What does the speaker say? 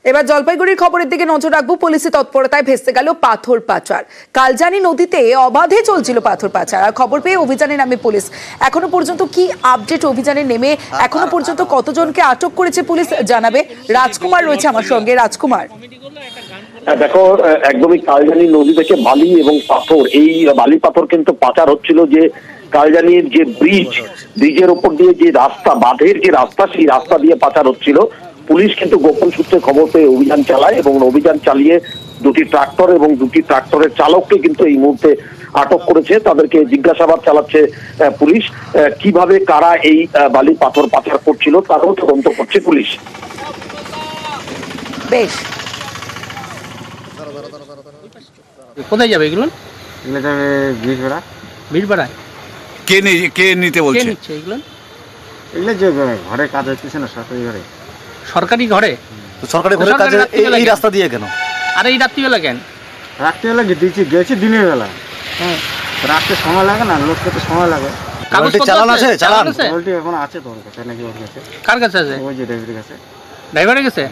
এবার জলপাইগুড়ির খবরের দিকে নজর রাখবো। পুলিশি তৎপরতায় ভেসে গেল পাথর পাচার। কালজানি নদীতে অবাধে চলছিল পাথর পাচার, আর খবর পেয়ে অভিযানে নামে পুলিশ। এখনো পর্যন্ত কি আপডেট অভিযানে নেমে এখনো পর্যন্ত কতজনকে আটক করেছে পুলিশ জানাবে রাজকুমার রয়েছে আমার সঙ্গে। রাজকুমার, দেখো, একদমই কালজানি নদী থেকে বালি এবং পাথর, এই বালি পাথর কিন্তু পাচার হচ্ছিল। যে কালজানির যে ব্রিজের উপর দিয়ে যে রাস্তা, বাঁধের যে রাস্তা, সেই রাস্তা দিয়ে পাচার হচ্ছিল। পুলিশ কিন্তু গোপন সূত্রে খবর পেয়ে অভিযান চালায় এবং অভিযান চালিয়ে দুটি ট্রাক্টর এবং দুটি ট্রাক্টরের চালককে কিন্তু এই মুহূর্তে আটক করেছে। তাদেরকে জিজ্ঞাসাবাদ চালাচ্ছে পুলিশ। কিভাবে কারা এই বালি পাথর পাচার করছিল তারও তদন্ত করছে পুলিশ। বেশ, কোথায় যাবে এগুলো? এগুলো যাবে বীরপাড়া। বীরপাড়ায় কে নিতে বলছে? এগুলো যে ঘরে কাজ হচ্ছে না, সরকারি ঘরে। সরকারি ঘরে? সরকারি ঘরে কাজ এই রাস্তা দিয়ে কেন? আর এই রাত্রিবেলা কেন? রাত্রিবেলা গেছি দিনের বেলা। হ্যাঁ, রাত্রে সময় লাগে না, লোক করতে সময় লাগে। চালান আছে? এখন আছে তোর কাছে নাকি? ওর কাছে। কার কাছে আছে? ওই যে ড্রাইভারের কাছে। ড্রাইভারের কাছে?